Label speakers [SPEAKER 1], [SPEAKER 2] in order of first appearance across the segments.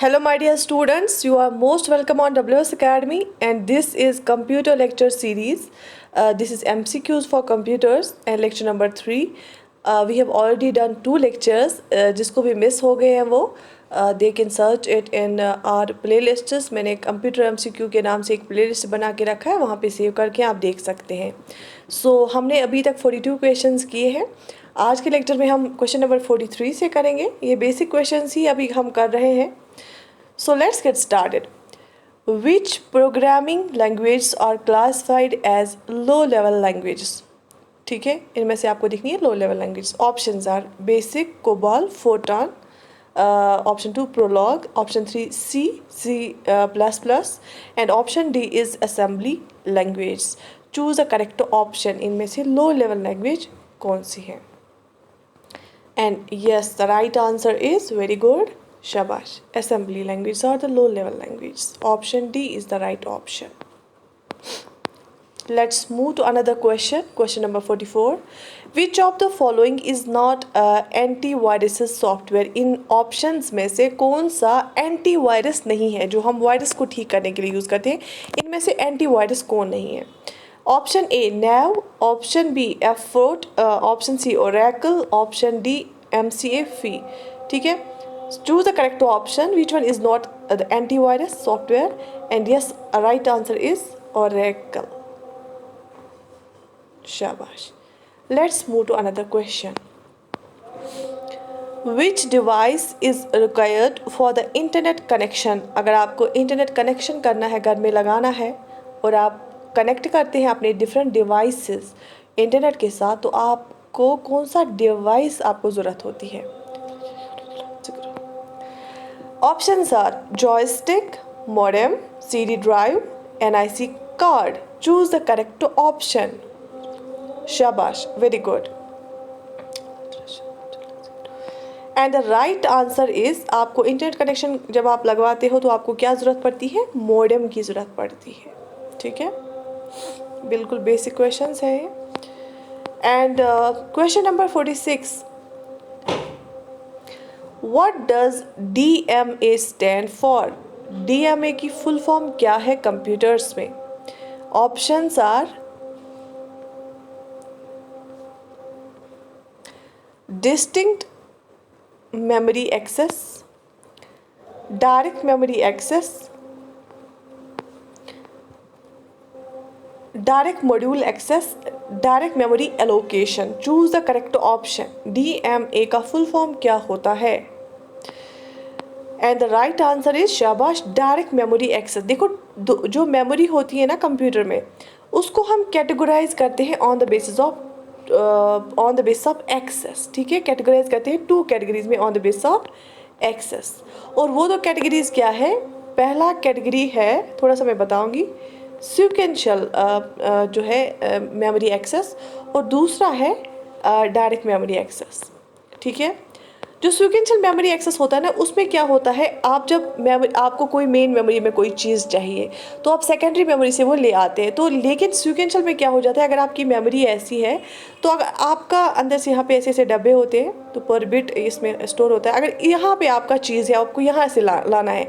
[SPEAKER 1] Hello my dear students, you are most welcome on WS Academy and this is computer lecture series. This is MCQs for computers and lecture number 3. We have already done 2 lectures. जिसको भी miss हो गए हैं वो they can search it in our playlists. मैंने computer MCQ के नाम से एक playlist बना के रखा है, वहाँ पे सेव करके आप देख सकते हैं. हमने अभी तक 42 क्वेश्चंस किए हैं. आज के लेक्चर में हम क्वेश्चन नंबर 43 से करेंगे. ये बेसिक क्वेश्चंस ही अभी हम कर रहे हैं. So let's get started. Which programming languages are classified as low-level languages? ठीक है, इनमें से आपको दिखनी है low level languages. Options are basic, COBOL, Fortran. Option 2 Prolog. Option 3 C, C++, and option D is assembly languages. Choose a correct option. इनमें से low level language कौन सी है? And yes, the right answer is very good. Shabash. Assembly languages are the low level languages. Option D is the right option. Let's move to another question. Question number 44. Which of the following is not antivirus software? In options में से कौन सा antivirus नहीं है जो हम virus को ठीक करने के लिए यूज़ करते हैं? इनमें से antivirus कौन नहीं है? Option A nav, Option B Effort, Option C Oracle, Option D MCA Fee. ठीक है? Choose the correct option. Which one is not the antivirus software? And yes, a right answer is Oracle. Shabash. Let's move to another question. Which device is required for the internet connection? अगर आपको internet connection करना है, घर में लगाना है और आप कनेक्ट करते हैं अपने डिफरेंट डिवाइसेस इंटरनेट के साथ, तो आपको कौन सा डिवाइस आपको ज़रूरत होती है? Options are joystick, modem, CD drive, NIC card. Choose the correct option. Shabash, very good. And the right answer is आपको इंटरनेट कनेक्शन जब आप लगवाते हो तो आपको क्या ज़रूरत पड़ती है? मॉडेम की ज़रूरत पड़ती है. ठीक है, बिल्कुल बेसिक क्वेश्चंस है. And question number 46. What does DMA stand for? DMA की फुल फॉर्म क्या है कंप्यूटर्स में? Options are distinct memory access, direct memory access, direct module access, direct memory allocation. Choose the correct option. DMA का full form क्या होता है? And the right answer is शाबाश, direct memory access. देखो, जो मेमोरी होती है ना कंप्यूटर में, उसको हम कैटेगराइज करते हैं on the basis of access. ठीक है, कैटेगराइज करते हैं 2 कैटेगरीज में on the basis of access. और वो 2 कैटेगरीज क्या है? पहला कैटेगरी है, थोड़ा सा मैं बताऊंगी, सीक्वेंशियल जो है मेमोरी एक्सेस, और दूसरा है डायरेक्ट मेमोरी एक्सेस. ठीक है, जो सीक्वेंशियल मेमोरी एक्सेस होता है ना, उसमें क्या होता है, आप जब आपको कोई मेन मेमोरी में कोई चीज़ चाहिए तो आप सेकेंडरी मेमोरी से वो ले आते हैं. तो लेकिन सीक्वेंशियल में क्या हो जाता है, अगर आपकी मेमोरी ऐसी है तो अगर आपका अंदर से यहाँ पे ऐसे ऐसे डब्बे होते हैं तो पर बिट इसमें स्टोर होता है. अगर यहाँ पे आपका चीज़ है, आपको यहाँ से लाना है.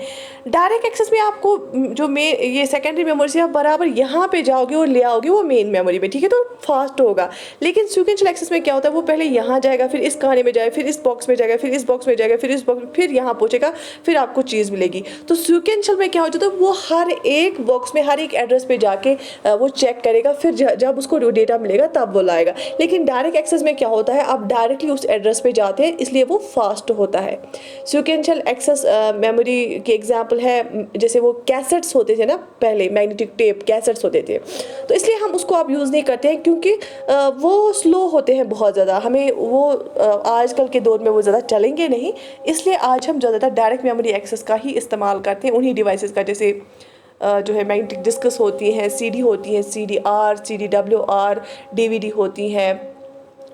[SPEAKER 1] डायरेक्ट एक्सेस में आपको जो ये सेकेंडरी मेमोरी से आप बराबर यहाँ पे जाओगे और ले आओगे वो मेन मेमोरी में. ठीक है, तो फास्ट होगा. लेकिन सीक्वेंशियल एक्सेस में क्या होता है, वो पहले यहाँ जाएगा, फिर इस खाने में जाएगा, फिर इस बॉक्स में जाएगा, फिर इस बॉक्स में जाएगा, फिर इस बॉक्स में, फिर यहाँ पहुँचेगा, फिर आपको चीज़ मिलेगी. तो सीक्वेंशियल में क्या हो जाता है, वो हर एक बॉक्स में हर एक एड्रेस पे जाके वो चेक करेगा, फिर जब उसको डेटा मिलेगा तब वो लाएगा. लेकिन डायरेक्ट एक्सेस में क्या होता है, आप डायरेक्टली उस एड्रेस पे जाते हैं, इसलिए वो फास्ट होता है. सीक्वेंशियल एक्सेस मेमोरी के एग्जाम्पल है, जैसे वो कैसेट्स होते थे ना, पहले मैग्नेटिक टेप कैसेट्स होते थे, तो इसलिए हम उसको अब यूज़ नहीं करते हैं क्योंकि वो स्लो होते हैं बहुत ज़्यादा. हमें वो आजकल के दौर में वो ज़्यादा चलेंगे नहीं, इसलिए आज हम ज़्यादातर डायरेक्ट मेमोरी एक्सेस का ही इस्तेमाल करते हैं, उन्हीं डिवाइसेस का. जैसे जो है मैग्नेटिक डिस्कस होती हैं, CD होती हैं, CDR, CDWR, DVD होती हैं,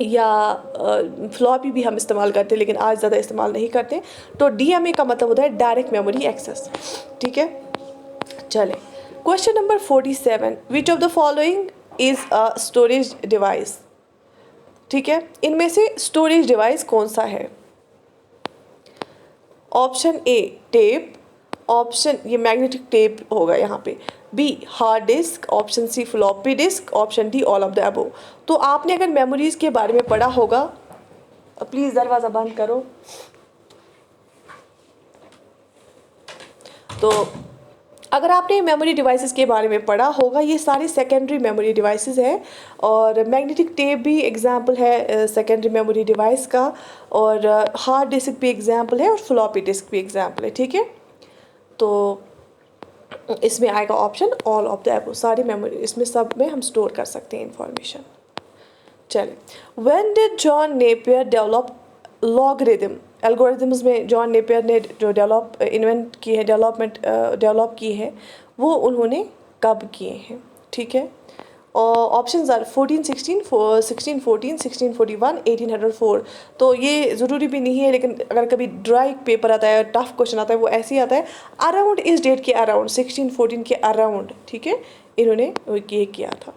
[SPEAKER 1] या फ्लॉपी भी हम इस्तेमाल करते हैं, लेकिन आज ज़्यादा इस्तेमाल नहीं करते. तो DMA का मतलब होता है डायरेक्ट मेमोरी एक्सेस. ठीक है, चलें. Question number 47. Which of the following is a storage device? ठीक है, इनमें से स्टोरेज डिवाइस कौन सा है? ऑप्शन ए टेप, ऑप्शन ये मैग्नेटिक टेप होगा यहाँ पे, B hard disk, option C floppy disk, option D all of the above. तो आपने अगर मेमोरीज़ के बारे में पढ़ा होगा, प्लीज़ दरवाज़ा बंद करो। तो अगर आपने मेमोरी डिवाइसेस के बारे में पढ़ा होगा, ये सारी सेकेंडरी मेमोरी डिवाइसेस है, और मैग्नेटिक टेप भी एग्जांपल है सेकेंडरी मेमोरी डिवाइस का, और हार्ड डिस्क भी एग्जांपल है, और फ्लॉपी डिस्क भी एग्जांपल है, ठीक है। तो इसमें आएगा option all of the above, सारी मेमोरी इसमें सब में हम स्टोर कर सकते हैं इंफॉर्मेशन। चलिए, when did John Napier develop logarithm, algorithms में जॉन नेपियर ने जो डेवलप की है वो उन्होंने कब किए हैं, ठीक है। और ऑप्शंस आर 1416, 1614, 1641, 1804। तो ये ज़रूरी भी नहीं है, लेकिन अगर कभी ड्राई पेपर आता है, टफ क्वेश्चन आता है, वो ऐसे ही आता है अराउंड इस डेट के अराउंड, 1614 के अराउंड, ठीक है, इन्होंने ये किया था।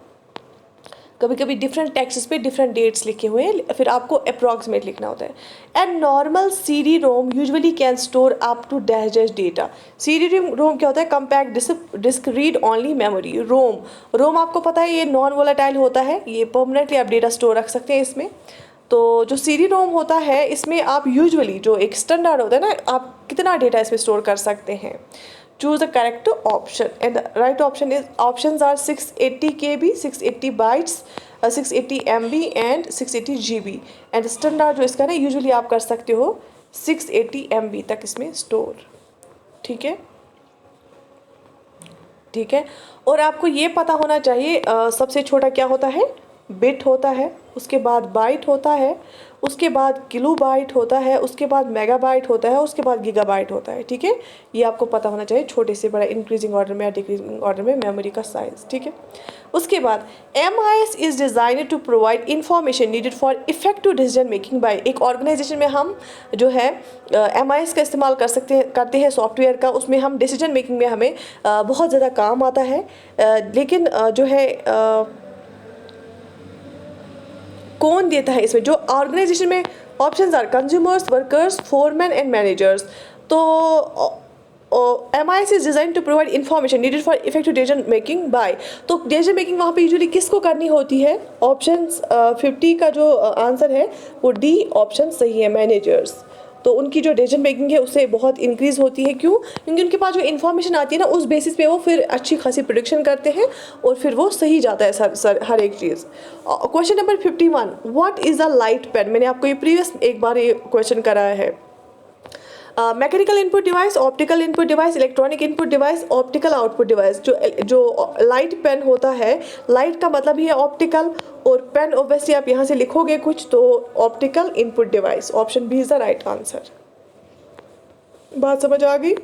[SPEAKER 1] कभी कभी डिफरेंट टेक्स्ट्स पे डिफरेंट डेट्स लिखे हुए हैं, फिर आपको अप्रॉक्सीमेट लिखना होता है। And normal CD ROM usually can store up to dash dash data. CD ROM क्या होता है? Compact disc read only memory. ROM आपको पता है ये नॉन वोलेटाइल होता है, ये परमानेंटली आप डेटा स्टोर रख सकते हैं इसमें। तो जो CD रोम होता है इसमें आप यूजुअली जो एक स्टैंडर्ड होता है ना, आप कितना डेटा इसमें स्टोर कर सकते हैं। Choose the correct option, and the right option is options are 680 KB, 680 bytes, 680 MB and 680 GB। And standard जो इसका ना यूजुअली आप कर सकते हो 680 MB तक इसमें स्टोर, ठीक है, ठीक है। और आपको ये पता होना चाहिए सबसे छोटा क्या होता है? बिट होता है, उसके बाद बाइट होता है, उसके बाद किलो बाइट होता है, उसके बाद मेगाबाइट होता है, उसके बाद गीगाबाइट होता है, ठीक है। ये आपको पता होना चाहिए छोटे से बड़ा इंक्रीजिंग ऑर्डर में या डिक्रीजिंग ऑर्डर में मेमोरी का साइज, ठीक है। उसके बाद MIS is designed to provide information needed for effective decision making by. एक ऑर्गेनाइजेशन में हम जो है MIS का इस्तेमाल करते हैं सॉफ्टवेयर का, उसमें हम डिसीजन मेकिंग में हमें बहुत ज़्यादा काम आता है। लेकिन जो है कौन देता है इसमें? जो ऑर्गेनाइजेशन में options are consumers, workers, foreman and managers. तो MIS is design to provide information needed for effective decision making by. तो डिसीजन मेकिंग वहाँ पे यूजुअली किसको करनी होती है? ऑप्शंस 50 का जो आंसर है वो डी ऑप्शन सही है, मैनेजर्स। तो उनकी जो डिसीजन मेकिंग है उससे बहुत इंक्रीज होती है। क्यों? क्योंकि उनके पास जो इन्फॉर्मेशन आती है ना, उस बेसिस पे वो फिर अच्छी खासी प्रेडिक्शन करते हैं और फिर वो सही जाता है सर हर एक चीज़। Question number 51, what is a light pen? मैंने आपको ये प्रीवियस एक बार ये क्वेश्चन कराया है। Mechanical input device, optical input device, electronic input device, optical output device. जो लाइट पेन होता है, लाइट का मतलब ही है ऑप्टिकल, और पेन ऑब्वियसली आप यहाँ से लिखोगे कुछ, तो optical input device, option B is the right answer. बात समझ आ गई?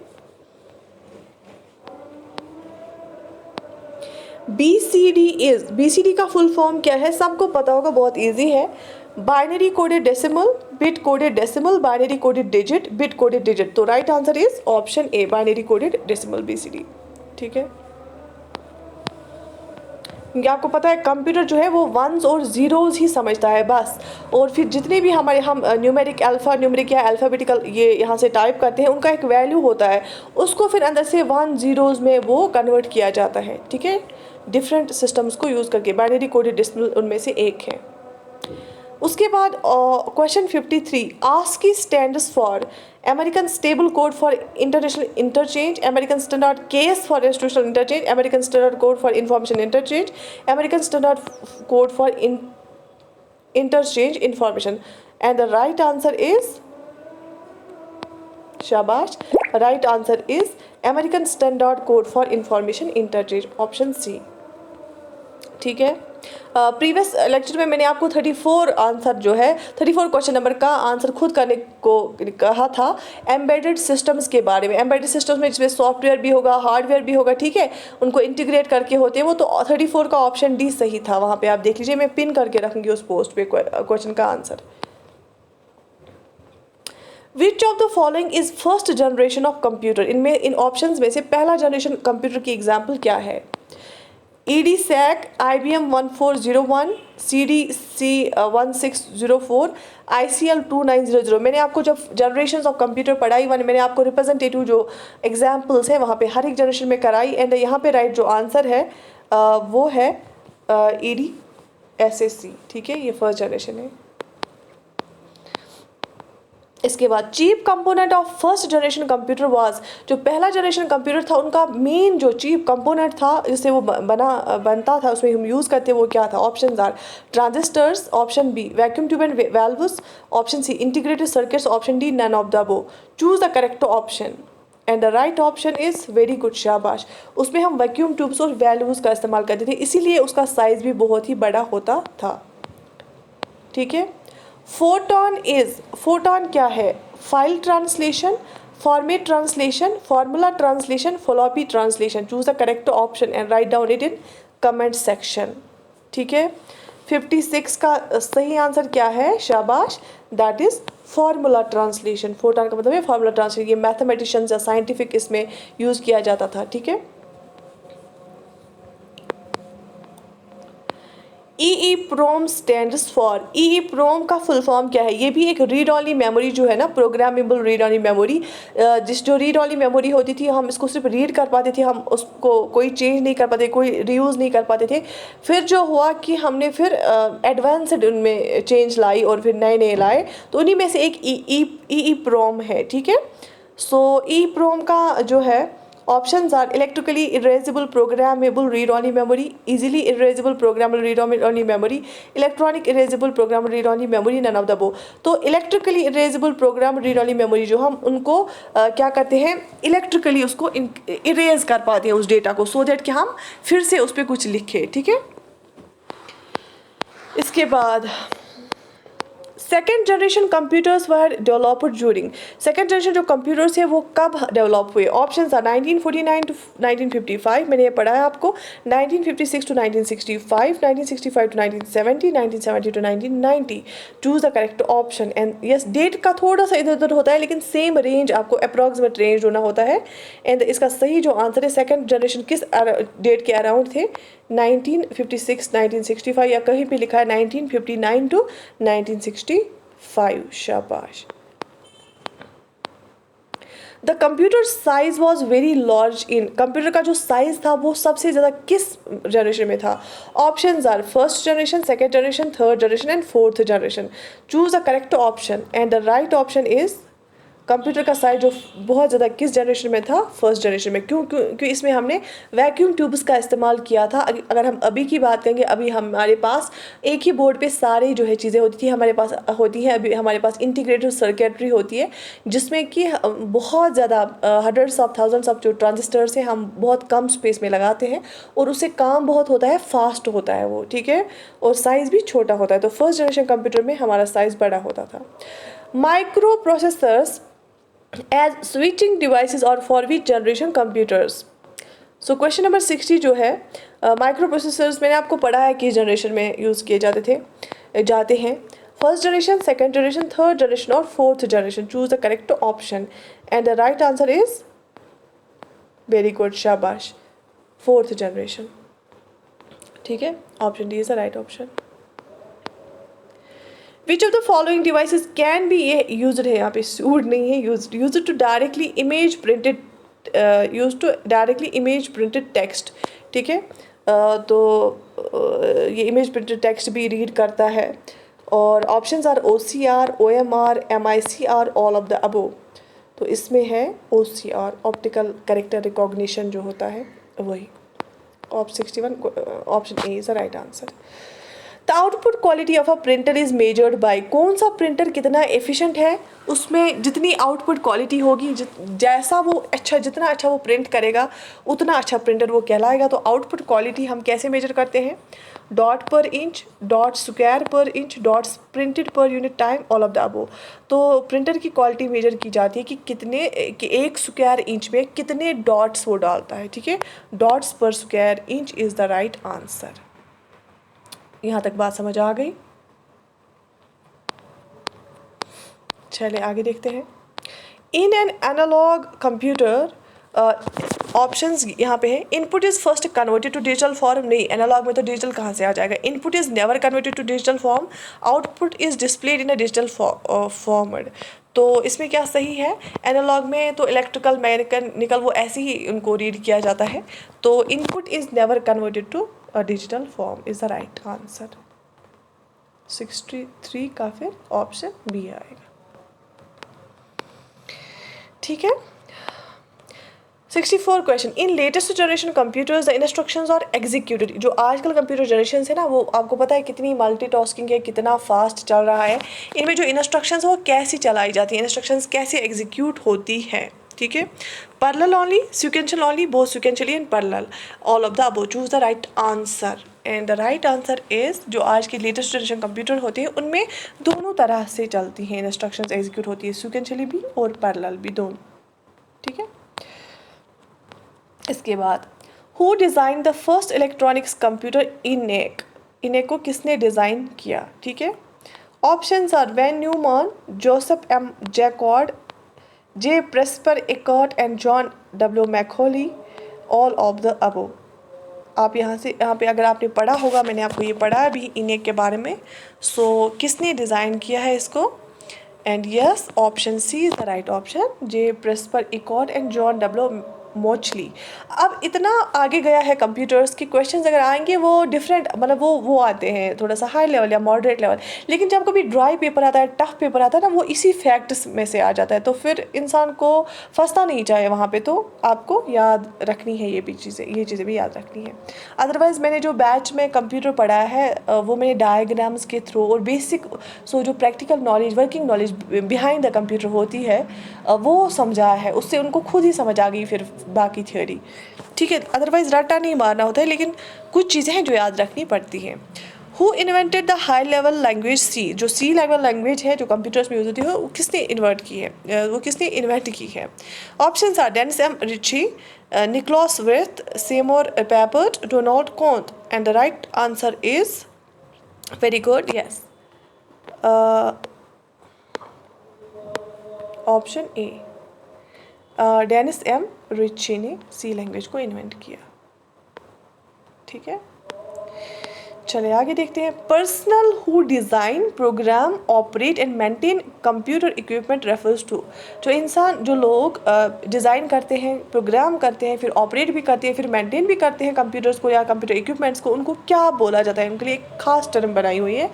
[SPEAKER 1] BCD का फुल फॉर्म क्या है? सबको पता होगा, बहुत इजी है। Binary coded decimal, bit coded decimal, binary coded digit, bit coded digit. तो right answer is option A, binary coded decimal BCD, ठीक है। क्योंकि आपको पता है कंप्यूटर जो है वो वंस और ज़ीरोज़ ही समझता है बस, और फिर जितने भी हम न्यूमेरिक न्यूमेरिक या अल्फ़ाबेटिकल ये यहाँ से टाइप करते हैं, उनका एक वैल्यू होता है, उसको फिर अंदर से 1 ज़ीरोज़ में वो कन्वर्ट किया जाता है, ठीक है, डिफरेंट सिस्टम्स को यूज़ करके। बाइनरी कोडेड डेसिमल उनमें से एक है। उसके बाद question 53, ASCII stands for American stable code for international interchange, American standard case for institutional interchange, American standard code for information interchange, American standard code for interchange information. And the right answer is, शाबाश, right answer is American standard code for information interchange, option C, ठीक है। Previous lecture में मैंने आपको 34 answer जो है 34 question number का answer खुद करने को कहा था एम्बेडेड सिस्टम्स के बारे में। एम्बेडेड सिस्टम्स में जिसमें सॉफ्टवेयर भी होगा, हार्डवेयर भी होगा, ठीक है, उनको इंटीग्रेट करके होते हैं वो। तो 34 का ऑप्शन डी सही था, वहाँ पे आप देख लीजिए, मैं पिन करके रखूँगी उस पोस्ट पे क्वेश्चन का answer. Which of the following is first generation of computer? In options में से पहला जनरेशन कंप्यूटर की एग्जाम्पल क्या है? EDSAC IBM 1401, CDC 1604, ICL 2900। मैंने आपको जब जनरेशन ऑफ कंप्यूटर पढ़ाई मैंने आपको रिप्रेजेंटेटिव जो एग्जाम्पल्स हैं वहाँ पे हर एक जनरेशन में कराई। एंड यहाँ पे राइट जो आंसर है वो है EDSAC। ठीक है, ये फर्स्ट जनरेशन है। इसके बाद chief component of first generation computer was, जो पहला जनरेशन कंप्यूटर था उनका मेन जो चीप कंपोनेंट था जिससे वो बनता था, उसमें हम यूज़ करते वो क्या था? Option are transistors, option B vacuum tube and valves, option C integrated circuits, option D none of the above. Choose the correct option and the right option is very good, शाबाश। उसमें हम vacuum tubes और values का इस्तेमाल करते थे, इसीलिए उसका साइज़ भी बहुत ही बड़ा होता था। ठीक है। फोटॉन क्या है? File translation, format translation, formula translation, floppy translation. Choose the correct option and write down it in comment section. ठीक है, 56 का सही आंसर क्या है? शाबाश, that is formula translation. Photon का मतलब है फॉर्मूला ट्रांसलेशन। ये मैथमेटिशियंस या साइंटिफिक इसमें यूज किया जाता था। ठीक है। EEPROM स्टैंड्स फॉर, EEPROM का फुल फॉर्म क्या है? ये भी एक रीड ऑनली मेमोरी जो है ना, प्रोग्रामेबल रीड ऑनली मेमोरी। जो रीड ऑनली मेमोरी होती थी हम इसको सिर्फ रीड कर पाते थे, हम उसको कोई चेंज नहीं कर पाते, कोई रीयूज़ नहीं कर पाते थे। फिर जो हुआ कि हमने फिर एडवांस्ड उनमें चेंज लाई और फिर नए नए लाए, तो उन्हीं में से एक EEPROM है। ठीक है। सो EEPROM का जो है options are electrically erasable programmable read only memory, easily erasable programmable read only memory, electronic erasable programmable read only memory, none of the above. तो electrically erasable programmable read only memory जो हम उनको क्या करते हैं, इलेक्ट्रिकली उसको erase कर पाते हैं उस डेटा को, सो दैट कि हम फिर से उस पर कुछ लिखें। ठीक है। इसके बाद second generation computers were developed during, second generation जो कंप्यूटर्स है वो कब डेवलप हुए? ऑप्शन आर 1949 टू 1955, मैंने ये पढ़ा है आपको, 1956 to 1965, 1965 to 1970, 1970 to 1990। Choose the correct option and yes, date का थोड़ा सा इधर उधर होता है लेकिन सेम रेंज, आपको अप्रॉक्सीमेट रेंज होना होता है। एंड इसका सही जो आंसर है सेकेंड जनरेशन किस डेट के अराउंड थे? 1956, 1965 या कहीं पे लिखा है 1959 टू 1965। शाबाश। The computer size was very large in, computer का जो साइज था वो सबसे ज़्यादा किस जनरेशन में था? Options are first generation, second generation, third generation and fourth generation. Choose the correct option and the right option is computer का साइज जो बहुत ज़्यादा किस जनरेशन में था? फर्स्ट जनरेशन में। क्योंकि इसमें हमने वैक्यूम ट्यूब्स का इस्तेमाल किया था। अगर हम अभी की बात करेंगे, अभी हमारे पास एक ही बोर्ड पे सारी जो है चीज़ें होती थी, हमारे पास होती हैं अभी हमारे पास इंटीग्रेटेड सर्किटरी होती है जिसमें कि बहुत ज़्यादा हंड्रेड्स ऑफ थाउजेंड्स ऑफ जो ट्रांजिस्टर्स हैं हम बहुत कम स्पेस में लगाते हैं और उससे काम बहुत होता है, फास्ट होता है वो। ठीक है, और साइज़ भी छोटा होता है। तो फर्स्ट जनरेशन कंप्यूटर में हमारा साइज़ बड़ा होता था। Micro processors as switching devices or for which generation computers? So question number 60 जो है माइक्रो प्रोसेसर्स मैंने आपको पढ़ा है कि जनरेशन में यूज़ किए जाते हैं first generation, second generation, third generation और fourth generation. Choose the correct option and the right answer is very good, शाबाश, फोर्थ जनरेशन। ठीक है, option D is the right option. Which of the following devices can be used है, यहाँ पे सूड नहीं है, used to directly image printed used to directly image printed text। ठीक है, तो ये इमेज प्रिंटेड टेक्स्ट भी रीड करता है। और options are OCR, OMR, MICR, all of the above. तो इसमें है OCR, ऑप्टिकल कैरेक्टर रिकॉग्निशन जो होता है वही। 61 option A is the right answer. The output quality of a printer is measured by, कौन सा प्रिंटर कितना एफिशिएंट है, उसमें जितनी आउटपुट क्वालिटी होगी, जैसा वो अच्छा, जितना अच्छा वो प्रिंट करेगा उतना अच्छा प्रिंटर वो कहलाएगा। तो आउटपुट क्वालिटी हम कैसे मेजर करते हैं? डॉट पर इंच, डॉट स्क्वायर पर inch, dots printed per unit time, all of the above. तो प्रिंटर की क्वालिटी मेजर की जाती है कि एक स्क्वायर इंच में कितने डॉट्स वो डालता है। ठीक है, डॉट्स पर square inch is the right answer. यहाँ तक बात समझ आ गई? चलिए आगे देखते हैं। In an analog computer options यहाँ पे है। Input is first converted to digital form, नहीं एनालॉग में तो डिजिटल कहाँ से आ जाएगा। Input is never converted to digital form, output is displayed in a digital format. तो इसमें क्या सही है, एनालॉग में तो इलेक्ट्रिकल मैकेनिकल वो ऐसे ही उनको रीड किया जाता है, तो input is never converted to digital form is the right answer. 63 का फिर ऑप्शन बी आएगा। ठीक है। 64 question, in latest generation computers the instructions are executed. जो आजकल कंप्यूटर जनरेशन है ना, वो आपको पता है कितनी मल्टीटास्किंग है, कितना फास्ट चल रहा है। इनमें जो इंस्ट्रक्शंस वो कैसी चलाई जाती हैं, इंस्ट्रक्शंस कैसे एग्जीक्यूट होती हैं। ठीक है। Parallel only, sequential only, both sequentially and parallel, all of the above, choose the right answer. And the right answer is, जो आज के लेटेस्ट जनरेशन कंप्यूटर होते हैं उनमें दोनों तरह से चलती हैं इंस्ट्रक्शंस एग्जीक्यूट होती है, सीक्वेंशियली भी और पैरेलल भी, दोनों। ठीक है। इसके बाद, who design the first electronics computer ENIAC, ENIAC को किसने डिज़ाइन किया। ठीक है। Options are Von Neumann, Joseph M Jacquard, J Presper Eckert and John W Mauchly, all of the above. आप यहाँ पे अगर आपने पढ़ा होगा, मैंने आपको ये पढ़ा है अभी इनेक के बारे में, सो किसने डिज़ाइन किया है इसको। And yes, option C is the right option, J Presper Eckert and John W Mauchly. अब इतना आगे गया है कंप्यूटर्स की, क्वेश्चंस अगर आएंगे वो डिफरेंट, मतलब वो आते हैं थोड़ा सा हाई लेवल या मॉडरेट लेवल, लेकिन जब कभी ड्राई पेपर आता है, टफ पेपर आता है ना, वो इसी फैक्ट्स में से आ जाता है, तो फिर इंसान को फंसना नहीं चाहिए वहाँ पे, तो आपको याद रखनी है ये चीज़ें भी याद रखनी है। अदरवाइज़ मैंने जो बैच में कंप्यूटर पढ़ाया है वो मैंने डायग्राम्स के थ्रू और बेसिक, सो जो practical knowledge, working knowledge behind the computer होती है वो समझाया है, उससे उनको खुद ही समझ आ गई फिर बाकी थ्योरी। ठीक है। अदरवाइज रट्टा नहीं मारना होता है, लेकिन कुछ चीज़ें हैं जो याद रखनी पड़ती हैं। Who invented the high level language C, जो सी लेवल लैंग्वेज है जो कंप्यूटर्स में यूज होती है, वो किसने इन्वेंट की है। Options are Dennis M Ritchie, Niklaus Wirth, Seymour Papert, Donald Knuth, and the right answer is, very good, yes, option A, Dennis M Ritchie ने सी लैंग्वेज को इन्वेंट किया। ठीक है। चले आगे देखते हैं। Personnel who design, program, operate and maintain computer equipment refers to, जो लोग डिज़ाइन करते हैं, प्रोग्राम करते हैं, फिर ऑपरेट भी करते हैं, फिर मेंटेन भी करते हैं कंप्यूटर्स को या कंप्यूटर इक्विपमेंट्स को, उनको क्या बोला जाता है, उनके लिए एक खास टर्म बनाई हुई है।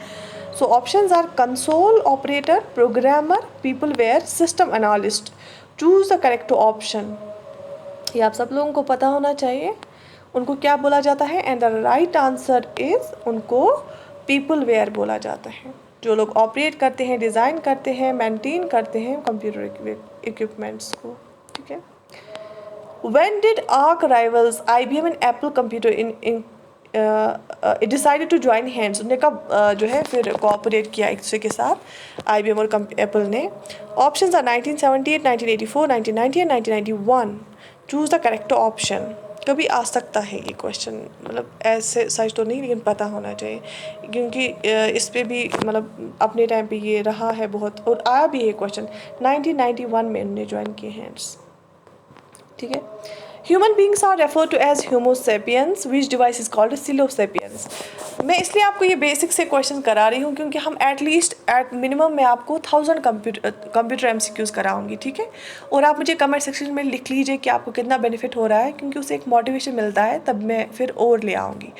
[SPEAKER 1] So options are console operator, programmer, peopleware, system analyst. Choose the correct option. ये आप सब लोगों को पता होना चाहिए उनको क्या बोला जाता है। And the right answer is, उनको पीपलवेयर बोला जाता है। जो लोग ऑपरेट करते हैं, डिज़ाइन करते हैं, मेंटेन करते हैं कंप्यूटर इक्विपमेंट्स को। ठीक है। When did arch rivals IBM and Apple computer decided to join hands, उन्होंने कब जो है फिर कोऑपरेट किया एक दूसरे के साथ IBM और एप्पल ने। Options are 1978, 1984, 1990 and 1991। Choose the correct option. कभी आ सकता है ये क्वेश्चन, मतलब ऐसे सच तो नहीं, लेकिन पता होना चाहिए, क्योंकि इस पे भी मतलब अपने टाइम पे ये रहा है बहुत, और आया भी है क्वेश्चन। 1991 में उन्होंने ज्वाइन किए हैंड्स। ठीक है। Human beings are refer to as homo sapiens, which device is called silico sapiens. मैं इसलिए आपको ये बेसिक से क्वेश्चन करा रही हूँ क्योंकि हम एट मिनिमम मैं आपको 1000 कंप्यूटर MCQs कराऊंगी। ठीक है। और आप मुझे कमेंट सेक्शन में लिख लीजिए कि आपको कितना बेनिफिट हो रहा है, क्योंकि उससे एक मोटिवेशन मिलता है, तब मैं फिर और ले आऊँगी।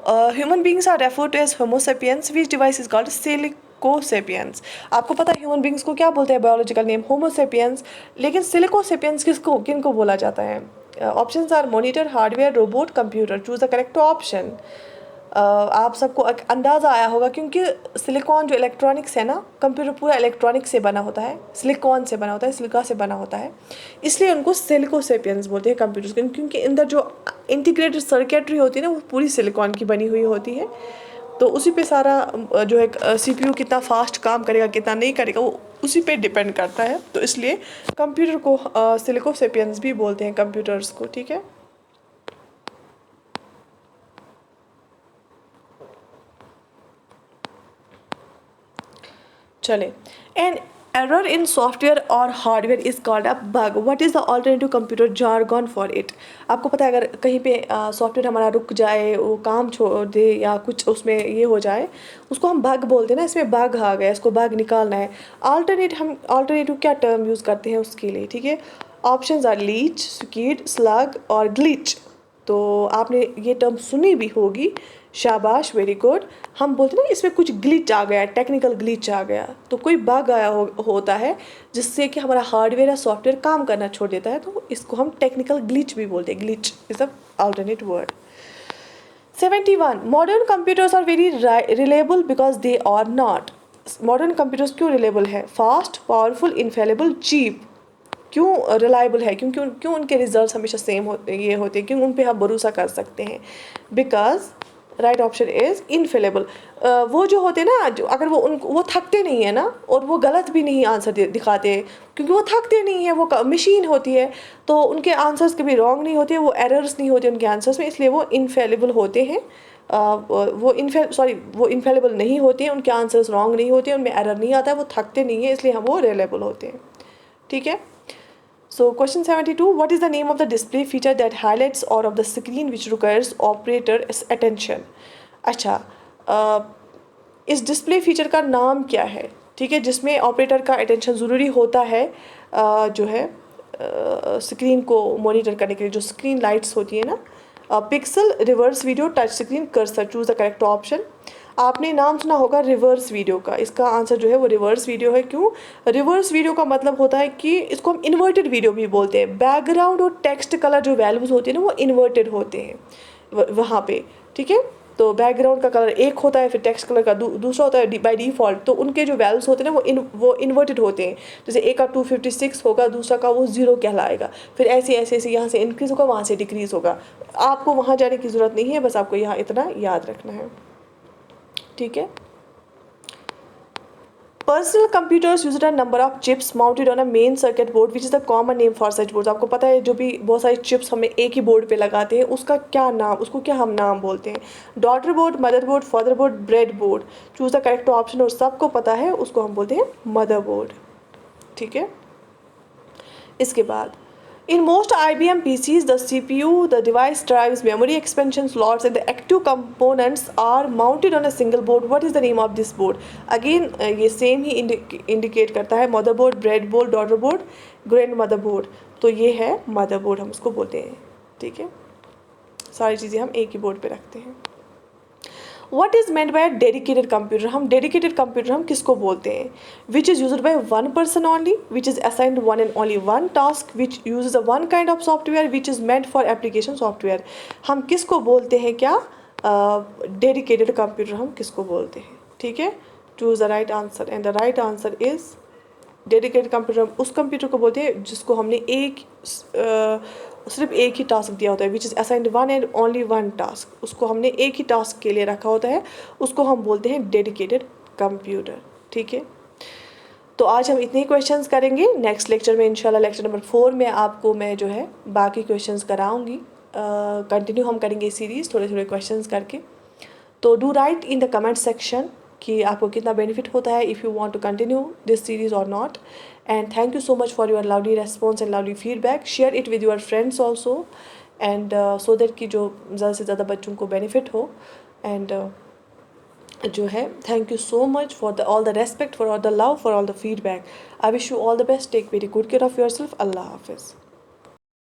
[SPEAKER 1] Human beings are refer to as homo sapiens, which device is called silico sapiens. आपको पता है ह्यूमन बींग्स को क्या बोलते हैं, बायोलॉजिकल नेम होमोसेपियंस, लेकिन सिलिकोसेपियंस किनको बोला जाता है। Options are monitor, hardware, robot, computer. Choose the correct option. आप सबको अंदाज़ा आया होगा, क्योंकि सिलिकॉन जो इलेक्ट्रॉनिक्स है ना, कंप्यूटर पूरा इलेक्ट्रॉनिक्स से बना होता है, सिलिकॉन से बना होता है, सिलिका से बना होता है, इसलिए उनको सिलिकोसेपियंस बोलते हैं कंप्यूटर्स, क्योंकि अंदर जो इंटीग्रेटेड सर्किटरी होती है ना, वो पूरी सिलिकॉन की बनी हुई होती है। तो उसी पे सारा जो है CPU कितना फास्ट काम करेगा, कितना नहीं करेगा, वो उसी पे डिपेंड करता है। तो इसलिए कंप्यूटर को सिलिकोसेपियंस भी बोलते हैं कंप्यूटर्स को। ठीक है। चले। And error in software or hardware is called a bug. What is the alternative computer jargon for it? आपको पता है अगर कहीं पे सॉफ्टवेयर हमारा रुक जाए, वो काम छोड़ दे या कुछ उसमें ये हो जाए, उसको हम बग बोलते हैं ना, इसमें बग आ गया, इसको बग निकालना है। अल्टरनेटिव क्या टर्म यूज़ करते हैं उसके लिए, ठीक है। Options are leech, skid, slug और ग्लिच। तो आपने ये टर्म सुनी भी होगी, शाबाश, वेरी गुड। हम बोलते हैं ना इसमें कुछ ग्लिच आ गया, टेक्निकल ग्लिच आ गया, तो कोई बग आया होता है जिससे कि हमारा हार्डवेयर या सॉफ्टवेयर काम करना छोड़ देता है, तो इसको हम टेक्निकल ग्लिच भी बोलते हैं। Glitch is a alternate word. 71 modern computers are very reliable because they are not. Modern computers क्यों रिलेबल है? Fast, powerful, infallible, cheap. क्यों रिलायबल है? क्यों उनके रिजल्ट्स हमेशा सेम होते हैं, क्यों उन पे हम भरोसा कर सकते हैं? Because right option is infallible. वो जो होते हैं ना, जो अगर वो थकते नहीं है ना, और वो गलत भी नहीं आंसर दिखाते, क्योंकि वो थकते नहीं है, वो मशीन होती है, तो उनके आंसर्स कभी रॉन्ग नहीं होते, वो एरर्स नहीं होते उनके आंसर्स में, इसलिए वो इनफेलेबल होते हैं। वो इनफेलेबल नहीं होते हैं, उनके आंसर्स रॉन्ग नहीं होते, उनमें एरर नहीं आता है, वो थकते नहीं है, इसलिए हम वो रिलायबल होते हैं, ठीक है। So question 72, what is the name of the display feature that highlights or of the screen which requires operator's attention? अच्छा, इस डिस्प्ले फीचर का नाम क्या है, ठीक है, जिसमें ऑपरेटर का अटेंशन ज़रूरी होता है, जो है स्क्रीन को मॉनिटर करने के लिए, जो स्क्रीन लाइट्स होती है ना। Pixel, reverse video, touch screen, cursor. Choose the correct option. आपने नाम सुना होगा रिवर्स वीडियो का, इसका आंसर जो है वो रिवर्स वीडियो है। क्यों? रिवर्स वीडियो का मतलब होता है कि इसको हम इन्वर्टेड वीडियो भी बोलते हैं। बैकग्राउंड और टेक्स्ट कलर जो वैल्यूज़ होती है ना, वो इन्वर्टेड होते हैं वहाँ पे, ठीक है। तो बैकग्राउंड का कलर एक होता है, फिर टेक्स्ट कलर का दूसरा होता है बाय डिफ़ॉल्ट, तो उनके जो वैल्यूज़ होते हैं ना वो इन्वर्टेड होते हैं। जैसे एक का 256 होगा, दूसरा का वो 0 कहलाएगा, फिर ऐसे यहाँ से इंक्रीज़ होगा, वहाँ से डिक्रीज़ होगा। आपको वहाँ जाने की ज़रूरत नहीं है, बस आपको यहाँ इतना याद रखना है, ठीक है। Personal computers use a number of chips mounted on a main circuit board which is the common name for such boards. आपको पता है जो भी बहुत सारी चिप्स हमें एक ही बोर्ड पे लगाते हैं, उसका क्या नाम, उसको क्या हम नाम बोलते हैं? Daughter board, mother board, father board, bread board. Choose the correct option, और सबको पता है उसको हम बोलते हैं मदर बोर्ड, ठीक है। इसके बाद in most IBM PCs, the CPU, the device drives, memory expansion slots, and the active components are mounted on a single board. What is the name of this board? Again, ये same ही indicate करता है, motherboard, breadboard, daughterboard, grandmotherboard. तो ये है motherboard, हम उसको बोलते हैं, ठीक है। सारी चीज़ें हम एक ही बोर्ड पे रखते हैं। What is meant by a dedicated computer? हम dedicated computer हम किसको बोलते हैं? Which is used by one person only, which is assigned one and only one task, which uses a one kind of software, which is meant for application software. हम किसको बोलते हैं क्या? Dedicated computer हम किसको बोलते हैं, ठीक है। Choose the right answer, and the right answer is dedicated computer. उस कंप्यूटर को बोलते हैं जिसको हमने सिर्फ एक ही टास्क दिया होता है, which is assigned one and only one task. उसको हमने एक ही टास्क के लिए रखा होता है, उसको हम बोलते हैं डेडिकेटेड कंप्यूटर, ठीक है। तो आज हम इतने ही क्वेश्चंस करेंगे। नेक्स्ट लेक्चर में इंशाल्लाह लेक्चर नंबर 4 में आपको मैं जो है बाकी क्वेश्चंस कराऊंगी। कंटिन्यू हम करेंगे सीरीज़ थोड़े थोड़े क्वेश्चंस करके। तो do write in the comment section कि आपको कितना बेनिफिट होता है, if you want to continue this series और not. And thank you so much for your lovely response and lovely feedback. Share it with your friends also, and so that कि जो ज़्यादा से ज़्यादा बच्चों को बेनिफिट हो। एंड जो है thank you so much for all the respect, for all the love, for all the feedback. I wish you all the best. Take very good care of yourself. अल्लाह हाफिज़।